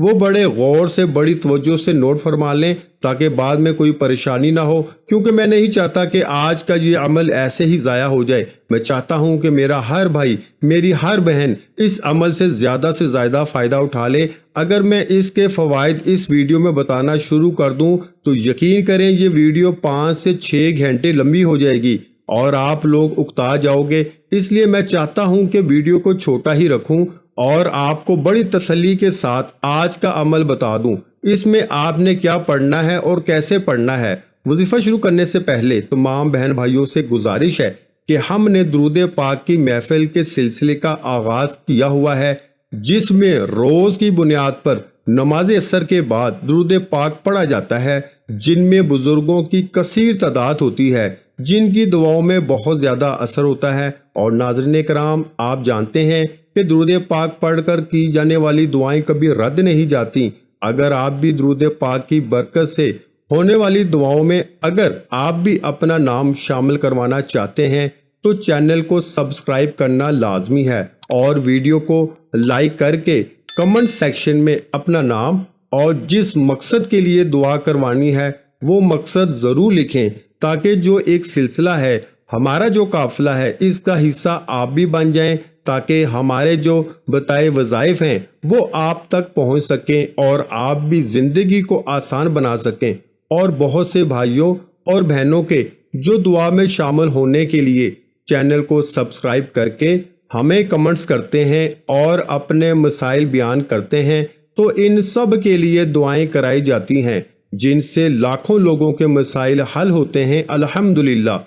وہ بڑے غور سے بڑی توجہ سے نوٹ فرما لیں تاکہ بعد میں کوئی پریشانی نہ ہو، کیونکہ میں نہیں چاہتا کہ آج کا یہ عمل ایسے ہی ضائع ہو جائے۔ میں چاہتا ہوں کہ میرا ہر بھائی، میری ہر بہن اس عمل سے زیادہ فائدہ اٹھا لے۔ اگر میں اس کے فوائد اس ویڈیو میں بتانا شروع کر دوں تو یقین کریں یہ ویڈیو 5 سے 6 گھنٹے لمبی ہو جائے گی اور آپ لوگ اکتا جاؤ گے۔ اس لیے میں چاہتا ہوں کہ ویڈیو کو چھوٹا ہی رکھوں اور آپ کو بڑی تسلی کے ساتھ آج کا عمل بتا دوں۔ اس میں آپ نے کیا پڑھنا ہے اور کیسے پڑھنا ہے۔ وظیفہ شروع کرنے سے پہلے تمام بہن بھائیوں سے گزارش ہے کہ ہم نے درود پاک کی محفل کے سلسلے کا آغاز کیا ہوا ہے، جس میں روز کی بنیاد پر نماز عصر کے بعد درود پاک پڑھا جاتا ہے، جن میں بزرگوں کی کثیر تعداد ہوتی ہے، جن کی دعاؤں میں بہت زیادہ اثر ہوتا ہے۔ اور ناظرین کرام، آپ جانتے ہیں کہ درود پاک پڑھ کر کی جانے والی دعائیں کبھی رد نہیں جاتی۔ اگر آپ بھی درود پاک کی برکت سے ہونے والی دعاؤں میں اگر آپ بھی اپنا نام شامل کروانا چاہتے ہیں تو چینل کو سبسکرائب کرنا لازمی ہے اور ویڈیو کو لائک کر کے کمنٹ سیکشن میں اپنا نام اور جس مقصد کے لیے دعا کروانی ہے وہ مقصد ضرور لکھیں، تاکہ جو ایک سلسلہ ہے، ہمارا جو قافلہ ہے، اس کا حصہ آپ بھی بن جائیں، تاکہ ہمارے جو بتائے وظائف ہیں وہ آپ تک پہنچ سکیں اور آپ بھی زندگی کو آسان بنا سکیں۔ اور بہت سے بھائیوں اور بہنوں کے جو دعا میں شامل ہونے کے لیے چینل کو سبسکرائب کر کے ہمیں کمنٹس کرتے ہیں اور اپنے مسائل بیان کرتے ہیں، تو ان سب کے لیے دعائیں کرائی جاتی ہیں، جن سے لاکھوں لوگوں کے مسائل حل ہوتے ہیں الحمدللہ۔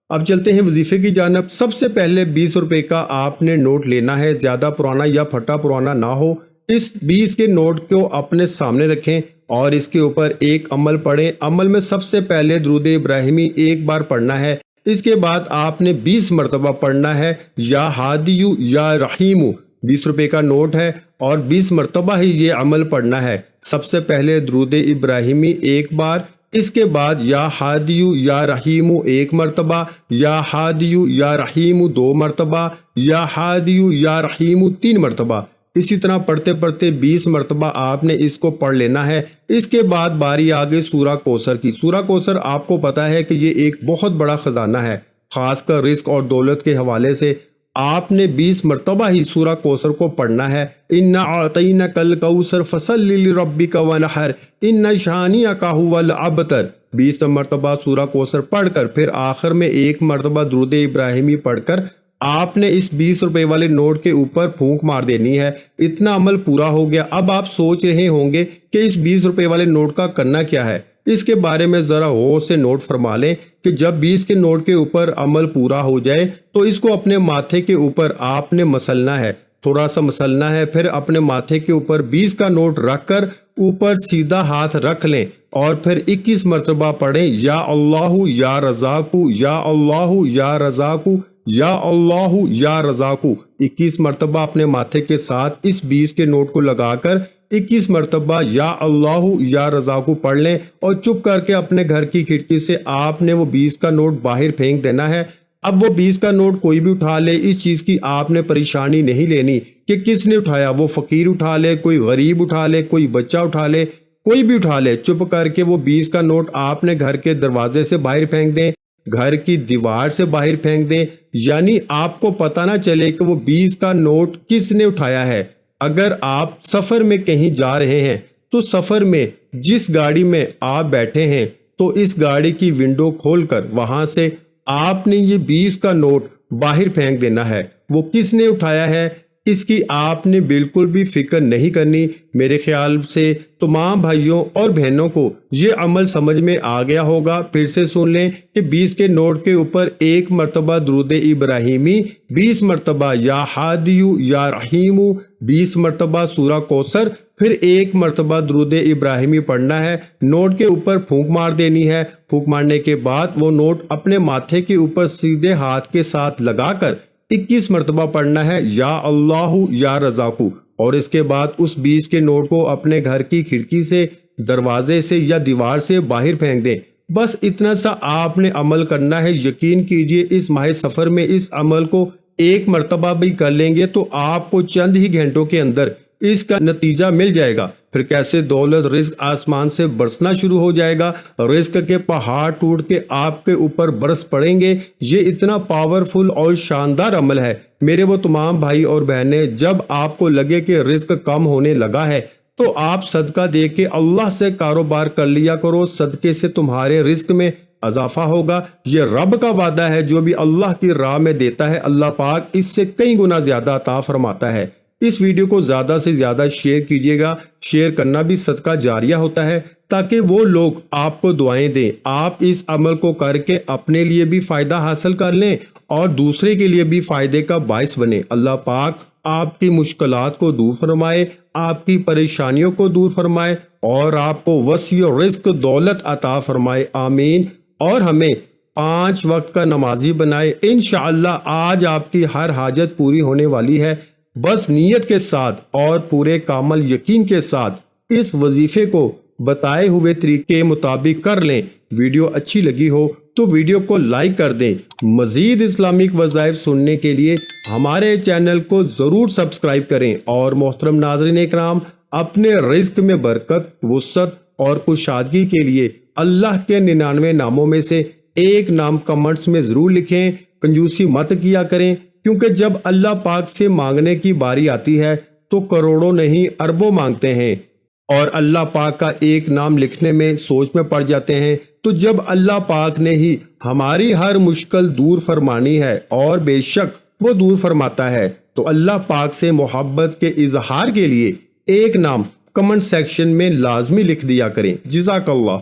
اب چلتے ہیں وظیفے کی جانب۔ سب سے پہلے 20 روپے کا آپ نے نوٹ لینا ہے، زیادہ پرانا یا پھٹا پرانا نہ ہو۔ اس 20 کے نوٹ کو اپنے سامنے رکھیں اور اس کے اوپر ایک عمل پڑھیں۔ عمل میں سب سے پہلے درود ابراہیمی ایک بار پڑھنا ہے، اس کے بعد آپ نے 20 مرتبہ پڑھنا ہے یا ہادیو یا رحیمو۔ 20 روپے کا نوٹ ہے اور 20 مرتبہ ہی یہ عمل پڑھنا ہے۔ سب سے پہلے درود ابراہیمی ایک بار، اس کے بعد یا ہادیو یا رحیمو ایک مرتبہ، یا ہادیو یا رحیمو 2 مرتبہ، یا ہادیو یا رحیمو 3 مرتبہ۔ اسی طرح پڑھتے پڑھتے 20 مرتبہ آپ نے اس کو پڑھ لینا ہے۔ اس کے بعد باری آگے سورہ کوثر کی۔ سورہ کوثر آپ کو پتا ہے کہ یہ ایک بہت بڑا خزانہ ہے، خاص کر رزق اور دولت کے حوالے سے۔ آپ نے 20 مرتبہ ہی سورہ کوثر کو پڑھنا ہے۔ اِنَّا أَعْطَيْنَاكَ الْكَوْثَرَ فَصَلِّ لِرَبِّكَ وَانْحَرْ إِنَّ شَانِئَكَ هُوَ الْأَبْتَرُ۔ 20 مرتبہ سورہ کوثر پڑھ کر پھر آخر میں ایک مرتبہ درود ابراہیمی پڑھ کر آپ نے اس 20 روپے والے نوٹ کے اوپر پھونک مار دینی ہے۔ اتنا عمل پورا ہو گیا۔ اب آپ سوچ رہے ہوں گے کہ اس 20 روپے والے نوٹ کا کرنا کیا ہے۔ اس کے بارے میں ذرا غور سے نوٹ فرما لیں کہ جب 20 کے نوٹ کے اوپر عمل پورا ہو جائے تو اس کو اپنے ماتھے کے اوپر آپ نے مسلنا ہے، تھوڑا سا مسلنا ہے، پھر اپنے ماتھے کے اوپر 20 کا نوٹ رکھ کر اوپر سیدھا ہاتھ رکھ لیں اور پھر 21 مرتبہ پڑھیں، یا اللہ یا رزاقو، یا اللہ یا رزاقو، یا اللہ یا رزاقو۔ 21 مرتبہ اپنے ماتھے کے ساتھ اس 20 کے نوٹ کو لگا کر 21 مرتبہ یا اللہ یا رزاقو پڑھ لیں اور چپ کر کے اپنے گھر کی کھڑکی سے آپ نے وہ 20 کا نوٹ باہر پھینک دینا ہے۔ اب وہ 20 کا نوٹ کوئی بھی اٹھا لے، اس چیز کی آپ نے پریشانی نہیں لینی کہ کس نے اٹھایا، وہ فقیر اٹھا لے، کوئی غریب اٹھا لے، کوئی بچہ اٹھا لے، کوئی بھی اٹھا لے، چپ کر کے وہ 20 کا نوٹ آپ نے گھر کے دروازے سے باہر پھینک دیں، گھر کی دیوار سے باہر پھینک دیں، یعنی آپ کو پتہ نہ چلے کہ وہ 20 کا نوٹ کس نے اٹھایا ہے۔ اگر آپ سفر میں کہیں جا رہے ہیں تو سفر میں جس گاڑی میں آپ بیٹھے ہیں تو اس گاڑی کی ونڈو کھول کر وہاں سے آپ نے یہ 20 کا نوٹ باہر پھینک دینا ہے۔ وہ کس نے اٹھایا ہے اس کی آپ نے بالکل بھی فکر نہیں کرنی۔ میرے خیال سے تمام بھائیوں اور بہنوں کو یہ عمل سمجھ میں آ گیا ہوگا۔ پھر سے سن لیں کہ 20 کے نوٹ کے اوپر ایک مرتبہ درود ابراہیمی، 20 مرتبہ یا ہادیو یا رحیمو، 20 مرتبہ سورہ کوثر، پھر ایک مرتبہ درود ابراہیمی پڑھنا ہے، نوٹ کے اوپر پھونک مار دینی ہے۔ پھونک مارنے کے بعد وہ نوٹ اپنے ماتھے کے اوپر سیدھے ہاتھ کے ساتھ لگا کر 21 مرتبہ پڑھنا ہے، یا اللہ یا رزاقو، اور اس کے بعد اس 20 کے نوٹ کو اپنے گھر کی کھڑکی سے، دروازے سے یا دیوار سے باہر پھینک دیں۔ بس اتنا سا آپ نے عمل کرنا ہے۔ یقین کیجئے اس ماہ سفر میں اس عمل کو ایک مرتبہ بھی کر لیں گے تو آپ کو چند ہی گھنٹوں کے اندر اس کا نتیجہ مل جائے گا۔ پھر کیسے دولت رزق آسمان سے برسنا شروع ہو جائے گا، رزق کے پہاڑ ٹوٹ کے آپ کے اوپر برس پڑیں گے۔ یہ اتنا پاورفل اور شاندار عمل ہے میرے وہ تمام بھائی اور بہنیں، جب آپ کو لگے کہ رزق کم ہونے لگا ہے تو آپ صدقہ دے کے اللہ سے کاروبار کر لیا کرو، صدقے سے تمہارے رزق میں اضافہ ہوگا۔ یہ رب کا وعدہ ہے، جو بھی اللہ کی راہ میں دیتا ہے اللہ پاک اس سے کئی گنا زیادہ عطا فرماتا ہے۔ اس ویڈیو کو زیادہ سے زیادہ شیئر کیجیے گا، شیئر کرنا بھی صدقہ جاریہ ہوتا ہے، تاکہ وہ لوگ آپ کو دعائیں دیں۔ آپ اس عمل کو کر کے اپنے لیے بھی فائدہ حاصل کر لیں اور دوسرے کے لیے بھی فائدے کا باعث بنے۔ اللہ پاک آپ کی مشکلات کو دور فرمائے، آپ کی پریشانیوں کو دور فرمائے اور آپ کو وسیع رزق دولت عطا فرمائے، آمین۔ اور ہمیں 5 وقت کا نمازی بنائے۔ انشاءاللہ آج آپ کی ہر حاجت پوری ہونے والی ہے، بس نیت کے ساتھ اور پورے کامل یقین کے ساتھ اس وظیفے کو بتائے ہوئے طریقے مطابق کر لیں۔ ویڈیو اچھی لگی ہو تو ویڈیو کو لائک کر دیں۔ مزید اسلامک وظائف سننے کے لیے ہمارے چینل کو ضرور سبسکرائب کریں۔ اور محترم ناظرین اکرام، اپنے رزق میں برکت، وسعت اور کشادگی کے لیے اللہ کے 99 ناموں میں سے ایک نام کمنٹس میں ضرور لکھیں۔ کنجوسی مت کیا کریں، کیونکہ جب اللہ پاک سے مانگنے کی باری آتی ہے تو کروڑوں نہیں اربوں مانگتے ہیں، اور اللہ پاک کا ایک نام لکھنے میں سوچ میں پڑ جاتے ہیں۔ تو جب اللہ پاک نے ہی ہماری ہر مشکل دور فرمانی ہے، اور بے شک وہ دور فرماتا ہے، تو اللہ پاک سے محبت کے اظہار کے لیے ایک نام کمنٹ سیکشن میں لازمی لکھ دیا کریں۔ جزاک اللہ۔